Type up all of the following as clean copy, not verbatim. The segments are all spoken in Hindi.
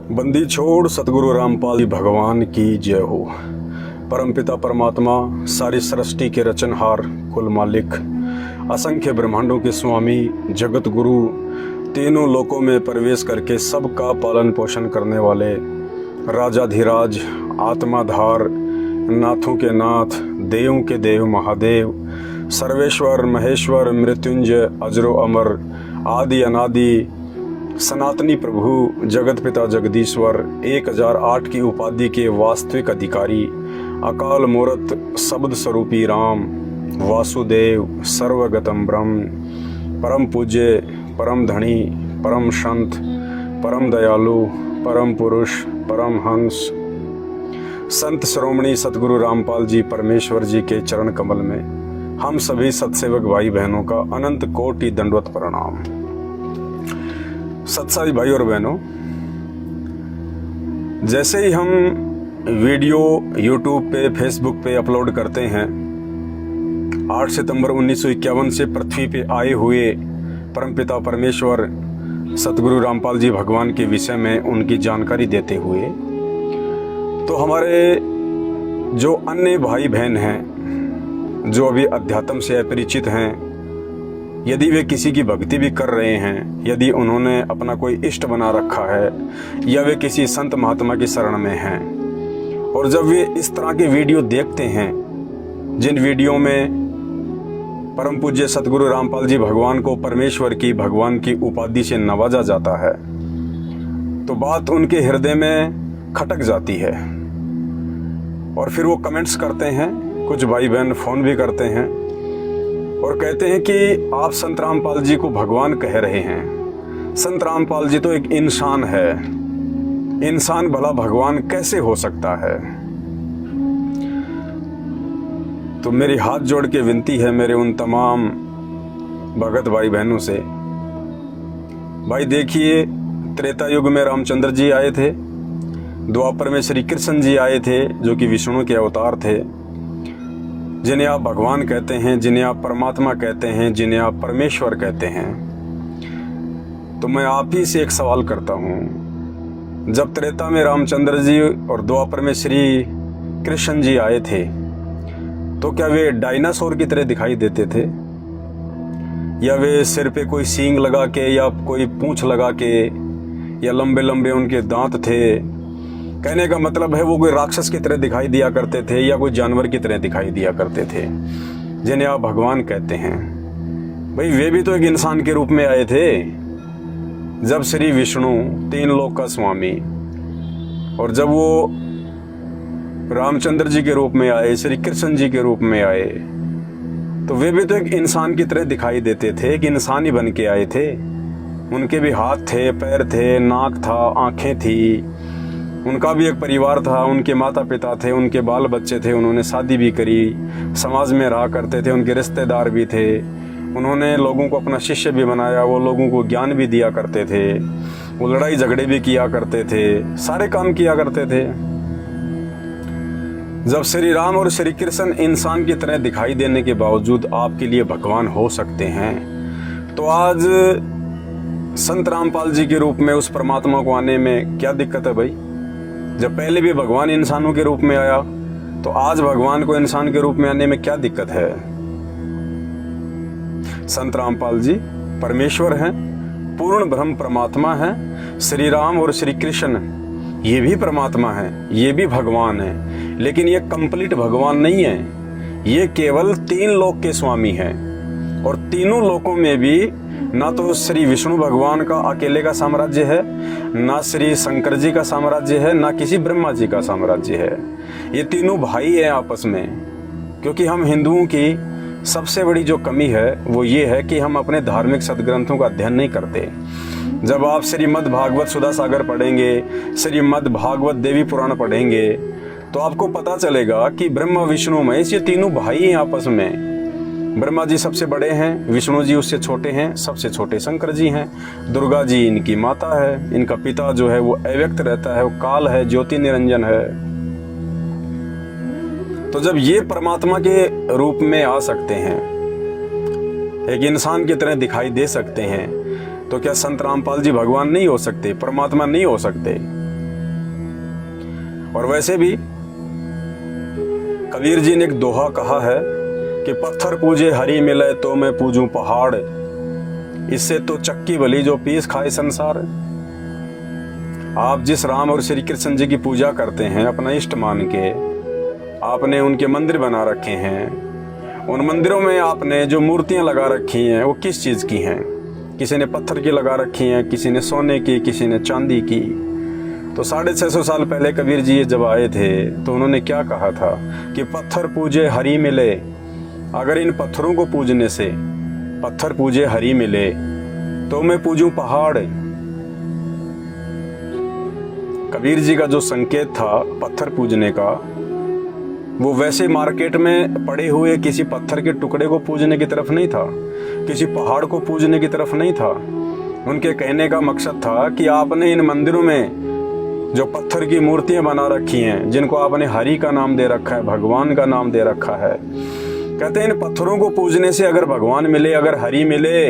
बंदी छोड़ सतगुरु रामपाल जी भगवान की जय हो। परमपिता परमात्मा, सारी सृष्टि के रचनहार, कुल मालिक, असंख्य ब्रह्मांडों के स्वामी, जगत गुरु, तीनों लोकों में प्रवेश करके सबका पालन पोषण करने वाले राजाधिराज, आत्माधार, नाथों के नाथ, देवों के देव महादेव, सर्वेश्वर महेश्वर, मृत्युंजय, अजरो अमर, आदि अनादि, सनातनी प्रभु, जगत पिता जगदीश्वर, 1008 की उपाधि के वास्तविक अधिकारी, अकाल मूरत शब्द स्वरूपी राम, वासुदेव, सर्वगतम ब्रह्म, परम पूज्य, परम धनी, परम संत, परम दयालु, परम पुरुष, परम हंस, संत श्रोमणी सतगुरु रामपाल जी परमेश्वर जी के चरण कमल में हम सभी सत्सेवक भाई बहनों का अनंत कोटि दंडवत प्रणाम। सत्साई भाई और बहनों, जैसे ही हम वीडियो यूट्यूब पे, फेसबुक पे अपलोड करते हैं, 8 सितंबर 1951 से पृथ्वी पे आए हुए परमपिता परमेश्वर सतगुरु रामपाल जी भगवान के विषय में उनकी जानकारी देते हुए, तो हमारे जो अन्य भाई बहन हैं जो अभी अध्यात्म से अपरिचित हैं, यदि वे किसी की भक्ति भी कर रहे हैं, यदि उन्होंने अपना कोई इष्ट बना रखा है, या वे किसी संत महात्मा की शरण में हैं, और जब वे इस तरह के वीडियो देखते हैं जिन वीडियो में परम पूज्य सतगुरु रामपाल जी भगवान को परमेश्वर की, भगवान की उपाधि से नवाजा जाता है, तो बात उनके हृदय में खटक जाती है। और फिर वो कमेंट्स करते हैं, कुछ भाई बहन फ़ोन भी करते हैं और कहते हैं कि आप संत रामपाल जी को भगवान कह रहे हैं। संत रामपाल जी तो एक इंसान है, इंसान भला भगवान कैसे हो सकता है। तो मेरी हाथ जोड़ के विनती है मेरे उन तमाम भगत भाई बहनों से, भाई देखिए, त्रेता युग में रामचंद्र जी आए थे, द्वापर में श्री कृष्ण जी आए थे जो कि विष्णु के अवतार थे, जिन्हें आप भगवान कहते हैं, जिन्हें आप परमात्मा कहते हैं, जिन्हें आप परमेश्वर कहते हैं। तो मैं आप ही से एक सवाल करता हूँ, जब त्रेता में रामचंद्र जी और द्वापर में श्री कृष्ण जी आए थे, तो क्या वे डायनासोर की तरह दिखाई देते थे, या वे सिर पे कोई सींग लगा के, या कोई पूंछ लगा के, या लंबे लंबे उनके दांत थे? कहने का मतलब है वो कोई राक्षस की तरह दिखाई दिया करते थे, या कोई जानवर की तरह दिखाई दिया करते थे जिन्हें आप भगवान कहते हैं। भाई वे भी तो एक इंसान के रूप में आए थे। जब श्री विष्णु, तीन लोक का स्वामी, और जब वो रामचंद्र जी के रूप में आए, श्री कृष्ण जी के रूप में आए, तो वे भी तो एक इंसान की तरह दिखाई देते थे, एक इंसान ही बन के आए थे। उनके भी हाथ थे, पैर थे, नाक था, आंखें थी, उनका भी एक परिवार था, उनके माता पिता थे, उनके बाल बच्चे थे, उन्होंने शादी भी करी, समाज में रहा करते थे, उनके रिश्तेदार भी थे, उन्होंने लोगों को अपना शिष्य भी बनाया, वो लोगों को ज्ञान भी दिया करते थे, वो लड़ाई झगड़े भी किया करते थे, सारे काम किया करते थे। जब श्री राम और श्री कृष्ण इंसान की तरह दिखाई देने के बावजूद आपके लिए भगवान हो सकते हैं, तो आज संत रामपाल जी के रूप में उस परमात्मा को आने में क्या दिक्कत है भाई? जब पहले भी भगवान इंसानों के रूप में आया, तो आज भगवान को इंसान के रूप में आने में क्या दिक्कत है? संत रामपाल जी परमेश्वर हैं, पूर्ण ब्रह्म परमात्मा हैं। श्री राम और श्री कृष्ण ये भी परमात्मा हैं, ये भी भगवान हैं, लेकिन ये कंप्लीट भगवान नहीं है। ये केवल 3 लोक के स्वामी हैं, और तीनों लोकों में भी ना तो श्री विष्णु भगवान का अकेले का साम्राज्य है, ना श्री शंकर जी का साम्राज्य है, ना किसी ब्रह्मा जी का साम्राज्य है। ये तीनों भाई हैं आपस में। क्योंकि हम हिंदुओं की सबसे बड़ी जो कमी है वो ये है कि हम अपने धार्मिक सदग्रंथों का अध्ययन नहीं करते। जब आप श्रीमद् भागवत सुधा सागर पढ़ेंगे, श्रीमद् भागवत देवी पुराण पढ़ेंगे, तो आपको पता चलेगा कि ब्रह्मा विष्णु महेश ये तीनों भाई हैं आपस में। ब्रह्मा जी सबसे बड़े हैं, विष्णु जी उससे छोटे हैं, सबसे छोटे शंकर जी हैं, दुर्गा जी इनकी माता है, इनका पिता जो है वो अव्यक्त रहता है, वो काल है, ज्योति निरंजन है। तो जब ये परमात्मा के रूप में आ सकते हैं, एक इंसान की तरह दिखाई दे सकते हैं, तो क्या संत रामपाल जी भगवान नहीं हो सकते, परमात्मा नहीं हो सकते? और वैसे भी कबीर जी ने एक दोहा कहा है कि पत्थर पूजे हरि मिले तो मैं पूजूं पहाड़, इससे तो चक्की भली जो पीस खाए संसार। आप जिस राम और श्री कृष्ण जी की पूजा करते हैं अपना इष्ट मान के, आपने उनके मंदिर बना रखे हैं, उन मंदिरों में आपने जो मूर्तियां लगा रखी हैं वो किस चीज की हैं? किसी ने पत्थर की लगा रखी हैं, किसी ने सोने की, किसी ने चांदी की। तो 650 साल पहले कबीर जी जब आए थे तो उन्होंने क्या कहा था कि पत्थर पूजे हरि मिले। अगर इन पत्थरों को पूजने से, पत्थर पूजे हरि मिले तो मैं पूजूं पहाड़। कबीर जी का जो संकेत था पत्थर पूजने का, वो वैसे मार्केट में पड़े हुए किसी पत्थर के टुकड़े को पूजने की तरफ नहीं था, किसी पहाड़ को पूजने की तरफ नहीं था। उनके कहने का मकसद था कि आपने इन मंदिरों में जो पत्थर की मूर्तियां बना रखी हैं, जिनको आपने हरि का नाम दे रखा है, भगवान का नाम दे रखा है, कहते हैं इन पत्थरों को पूजने से अगर भगवान मिले, अगर हरि मिले,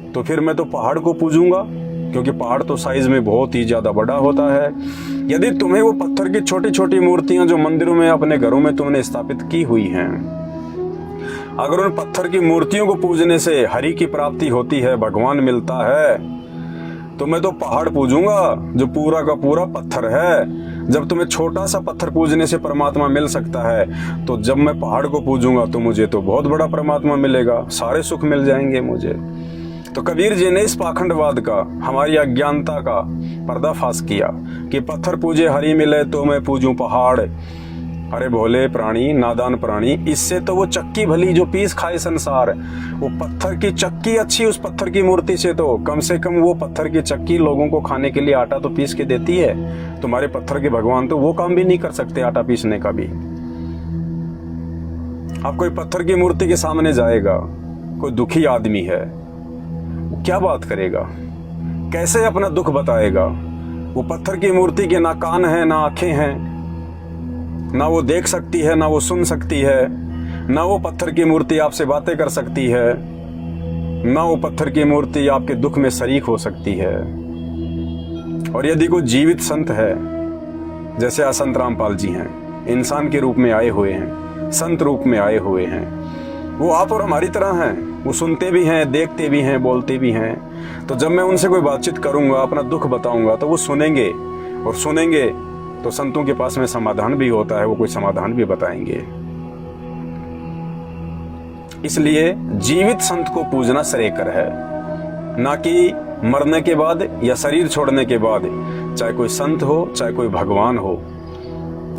तो फिर मैं तो पहाड़ को पूजूंगा, क्योंकि पहाड़ तो साइज में बहुत ही ज्यादा बड़ा होता है। यदि तुम्हें वो पत्थर की छोटी छोटी मूर्तियां जो मंदिरों में, अपने घरों में तुमने स्थापित की हुई हैं, अगर उन पत्थर की मूर्तियों को पूजने से हरि की प्राप्ति होती है, भगवान मिलता है, तो मैं तो पहाड़ पूजूंगा जो पूरा का पूरा पत्थर है। जब तुम्हें छोटा सा पत्थर पूजने से परमात्मा मिल सकता है, तो जब मैं पहाड़ को पूजूंगा तो मुझे तो बहुत बड़ा परमात्मा मिलेगा, सारे सुख मिल जाएंगे मुझे। तो कबीर जी ने इस पाखंडवाद का, हमारी अज्ञानता का पर्दाफाश किया कि पत्थर पूजे हरि मिले तो मैं पूजूं पहाड़। अरे भोले प्राणी, नादान प्राणी, इससे तो वो चक्की भली जो पीस खाए संसार। वो पत्थर की चक्की अच्छी उस पत्थर की मूर्ति से तो कम से कम वो पत्थर की चक्की लोगों को खाने के लिए आटा तो पीस के देती है। तुम्हारे पत्थर के भगवान तो वो काम भी नहीं कर सकते, आटा पीसने का भी। अब कोई पत्थर की मूर्ति के सामने जाएगा, कोई दुखी आदमी है, वो क्या बात करेगा, कैसे अपना दुख बताएगा? वो पत्थर की मूर्ति के ना कान है, ना आंखें हैं, ना वो देख सकती है, ना वो सुन सकती है, ना वो पत्थर की मूर्ति आपसे बातें कर सकती है, ना वो पत्थर की मूर्ति आपके दुख में शरीक हो सकती है। और यदि कोई जीवित संत है, जैसे असंत रामपाल जी हैं, इंसान के रूप में आए हुए हैं, संत रूप में आए हुए हैं, वो आप और हमारी तरह हैं। वो सुनते भी हैं, देखते भी हैं, बोलते भी हैं। तो जब मैं उनसे कोई बातचीत करूंगा, अपना दुख बताऊंगा, तो वो सुनेंगे, और सुनेंगे तो संतों के पास में समाधान भी होता है, वो कोई समाधान भी बताएंगे। इसलिए जीवित संत को पूजना श्रेयकर है, ना कि मरने के बाद या शरीर छोड़ने के बाद। चाहे कोई संत हो, चाहे कोई भगवान हो,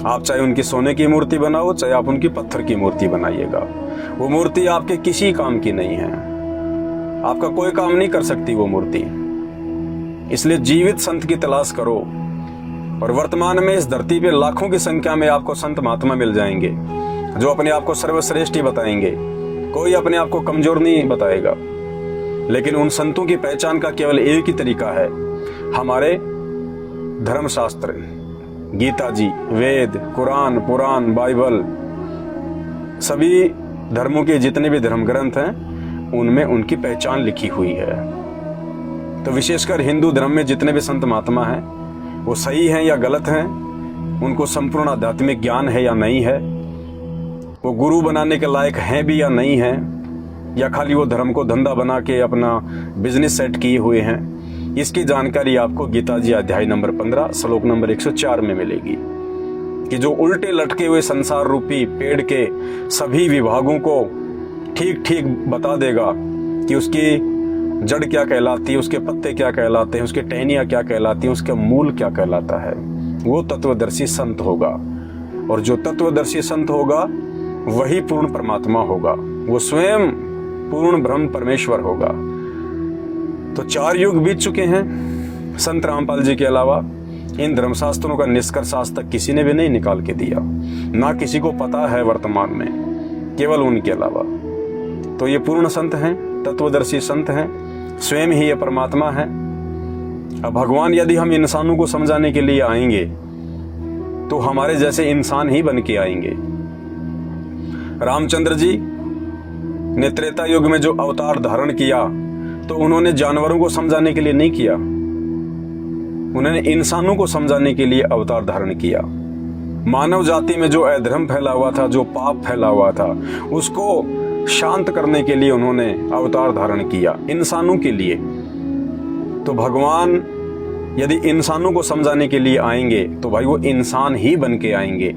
आप चाहे उनकी सोने की मूर्ति बनाओ, चाहे आप उनकी पत्थर की मूर्ति बनाइएगा, वो मूर्ति आपके किसी काम की नहीं है, आपका कोई काम नहीं कर सकती वो मूर्ति। इसलिए जीवित संत की तलाश करो। और वर्तमान में इस धरती पे लाखों की संख्या में आपको संत महात्मा मिल जाएंगे जो अपने आप को सर्वश्रेष्ठ ही बताएंगे, कोई अपने आप को कमजोर नहीं बताएगा। लेकिन उन संतों की पहचान का केवल एक ही तरीका है, हमारे धर्मशास्त्र, गीता जी, वेद, कुरान, पुराण, बाइबल, सभी धर्मों के जितने भी धर्म ग्रंथ हैं उनमें उनकी पहचान लिखी हुई है। तो विशेषकर हिंदू धर्म में जितने भी संत महात्मा हैं वो सही हैं या गलत हैं, उनको संपूर्ण आध्यात्मिक ज्ञान है या नहीं है, वो गुरु बनाने के लायक हैं भी या नहीं हैं, या खाली वो धर्म को धंधा बना के अपना बिजनेस सेट किए हुए हैं, इसकी जानकारी आपको गीता जी अध्याय नंबर 15 श्लोक नंबर 104 में मिलेगी कि जो उल्टे लटके हुए संसार रूपी पेड़ के सभी विभागों को ठीक ठीक बता देगा कि उसकी जड़ क्या कहलाती है, उसके पत्ते क्या कहलाते हैं, उसके टहनियाँ क्या कहलाती हैं, उसका मूल क्या कहलाता है, वो तत्वदर्शी संत होगा। और जो तत्वदर्शी संत होगा वही पूर्ण परमात्मा होगा, वो स्वयं पूर्ण ब्रह्म परमेश्वर होगा। तो 4 युग बीत चुके हैं, संत रामपाल जी के अलावा इन धर्मशास्त्रों का निष्कर्ष आज तक किसी ने भी नहीं निकाल के दिया, ना किसी को पता है वर्तमान में, केवल उनके अलावा। तो ये पूर्ण संत हैं, तत्वदर्शी संत हैं, स्वयं ही ये परमात्मा है। अब भगवान यदि हम इंसानों को समझाने के लिए आएंगे तो हमारे जैसे इंसान ही बन के आएंगे। रामचंद्र जी ने त्रेता युग में जो अवतार धारण किया तो उन्होंने जानवरों को समझाने के लिए नहीं किया, उन्होंने इंसानों को समझाने के लिए अवतार धारण किया। मानव जाति में जो अधर्म फैला हुआ था, जो पाप फैला हुआ था, उसको शांत करने के लिए उन्होंने अवतार धारण किया इंसानों के लिए। तो भगवान यदि इंसानों को समझाने के लिए आएंगे तो भाई वो इंसान ही बन के आएंगे।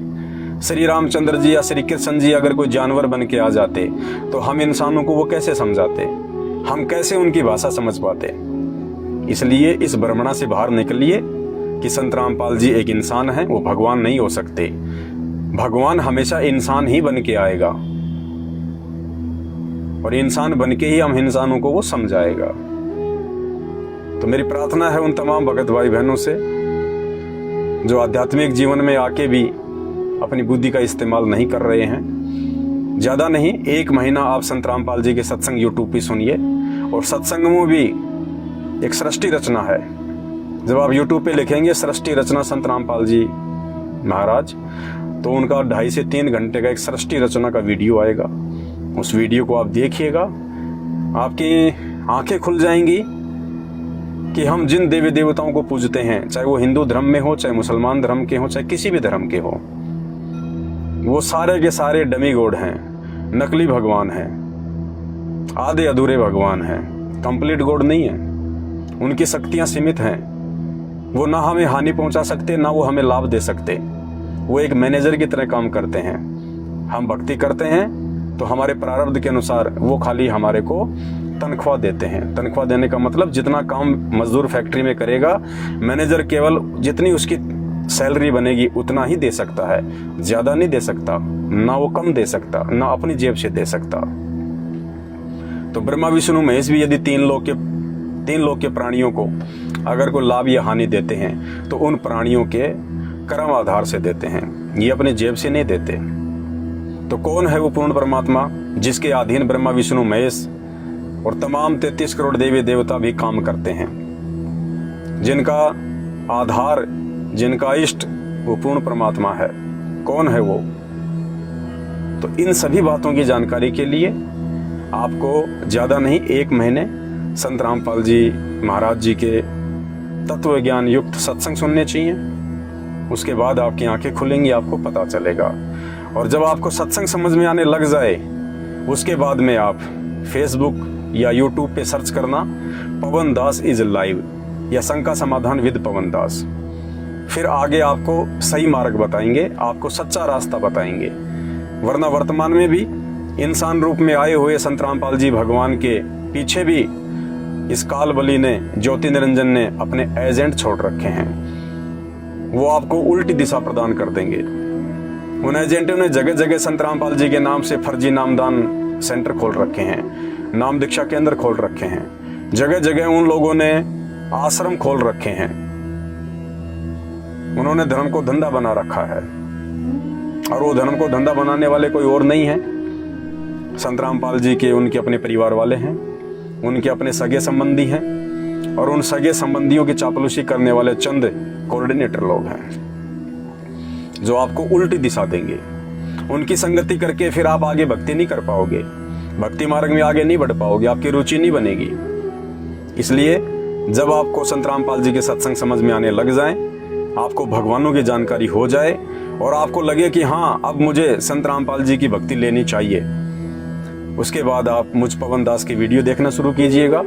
श्री रामचंद्र जी या श्री कृष्ण जी अगर कोई जानवर बन के आ जाते तो हम इंसानों को वो कैसे समझाते, हम कैसे उनकी भाषा समझ पाते। इसलिए इस भ्रमणा से बाहर निकलिए कि संत रामपाल जी एक इंसान है, वो भगवान नहीं हो सकते। भगवान हमेशा इंसान ही बन के आएगा और इंसान बन के ही हम इंसानों को वो समझाएगा। तो मेरी प्रार्थना है उन तमाम भगत भाई बहनों से जो आध्यात्मिक जीवन में आके भी अपनी बुद्धि का इस्तेमाल नहीं कर रहे हैं, ज्यादा नहीं 1 महीना आप संत रामपाल जी के सत्संग यूट्यूब पे सुनिए। और सत्संग में भी एक सृष्टि रचना है। जब आप यूट्यूब पे लिखेंगे सृष्टि रचना संत रामपाल जी महाराज, तो उनका 2.5 से 3 घंटे का एक सृष्टि रचना का वीडियो आएगा। उस वीडियो को आप देखिएगा, आपकी आंखें खुल जाएंगी कि हम जिन देवी देवताओं को पूजते हैं, चाहे वो हिंदू धर्म में हो, चाहे मुसलमान धर्म के हो, चाहे किसी भी धर्म के हो, वो सारे के सारे डमी गॉड हैं, नकली भगवान हैं, आधे अधूरे भगवान हैं, कंप्लीट गॉड नहीं है। उनकी शक्तियां सीमित हैं। वो ना हमें हानि पहुंचा सकते, ना वो हमें लाभ दे सकते। वो एक मैनेजर की तरह काम करते हैं। हम भक्ति करते हैं तो हमारे प्रारब्ध के अनुसार वो खाली हमारे को तनख्वाह देते हैं। तनख्वाह देने का मतलब जितना काम मजदूर फैक्ट्री में करेगा, मैनेजर केवल जितनी उसकी सैलरी बनेगी उतना ही दे सकता है, ज्यादा नहीं दे सकता, ना वो कम दे सकता, ना अपनी जेब से दे सकता। तो ब्रह्मा विष्णु महेश भी यदि 3 लोक के प्राणियों को अगर कोई लाभ या हानि देते हैं तो उन प्राणियों के कर्म आधार से देते हैं, ये अपने जेब से नहीं देते। तो कौन है वो पूर्ण परमात्मा जिसके अधीन ब्रह्मा विष्णु महेश और तमाम 33 करोड़ देवी देवता भी काम करते हैं, जिनका आधार, जिनका इष्ट वो पूर्ण परमात्मा है। कौन है वो? तो इन सभी बातों की जानकारी के लिए आपको ज्यादा नहीं 1 महीने संत रामपाल जी महाराज जी के तत्व ज्ञान युक्त सत्संग सुनने चाहिए। उसके बाद आपकी आंखें खुलेंगी, आपको पता चलेगा। और जब आपको सत्संग समझ में आने लग जाए, उसके बाद में आप फेसबुक या यूट्यूब पे सर्च करना पवन दास इज लाइव या शंका समाधान विद पवन दास। फिर आगे आपको सही मार्ग बताएंगे, आपको सच्चा रास्ता बताएंगे। वरना वर्तमान में भी इंसान रूप में आए हुए संत रामपाल जी भगवान के पीछे भी इस काल बली ने, ज्योति निरंजन ने अपने एजेंट छोड़ रखे हैं। वो आपको उल्टी दिशा प्रदान कर देंगे। उन एजेंटों ने जगह जगह संत रामपाल जी के नाम से फर्जी नामदान सेंटर खोल रखे हैं, नाम दीक्षा केंद्र खोल रखे हैं। जगह जगह उन लोगों ने आश्रम खोल रखे हैं। उन्होंने धर्म को धंधा बना रखा है और वो धर्म को धंधा बनाने वाले कोई और नहीं है, संत रामपाल जी के उनके अपने परिवार वाले हैं, उनके अपने सगे संबंधी हैं और उन सगे संबंधियों की चापलूसी करने वाले चंद कोऑर्डिनेटर लोग हैं जो आपको उल्टी दिशा देंगे। उनकी संगति करके फिर आप आगे भक्ति नहीं कर पाओगे, भक्ति मार्ग में आगे नहीं बढ़ पाओगे, आपकी रुचि नहीं बनेगी। इसलिए जब आपको संत रामपाल जी के सत्संग समझ में आने लग जाए, आपको भगवानों की जानकारी हो जाए और आपको लगे कि हाँ अब मुझे संत रामपाल जी की भक्ति लेनी चाहिए, उसके बाद आप मुझ पवन दास की वीडियो देखना शुरू कीजिएगा।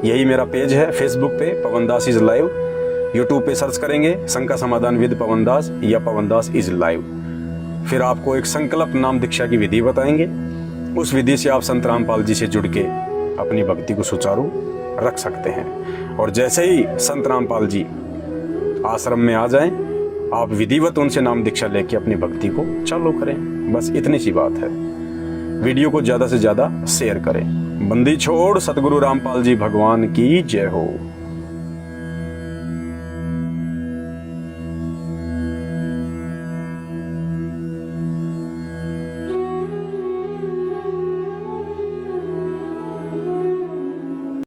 यही मेरा पेज है फेसबुक पे, पवन दास इज लाइव। यूट्यूब पे सर्च करेंगे शंका समाधान विद पवन दास या पवन दास इज लाइव। फिर आपको एक संकल्प नाम दीक्षा की विधि बताएंगे। उस विधि से आप संत रामपाल जी से जुड़ के अपनी भक्ति को सुचारू रख सकते हैं। और जैसे ही संत रामपाल जी आश्रम में आ जाएं, आप विधिवत उनसे नाम दीक्षा लेके अपनी भक्ति को चालू करें। बस इतनी सी बात है। वीडियो को ज्यादा से ज्यादा शेयर करें। बंदी छोड़ सतगुरु रामपाल जी भगवान की जय हो।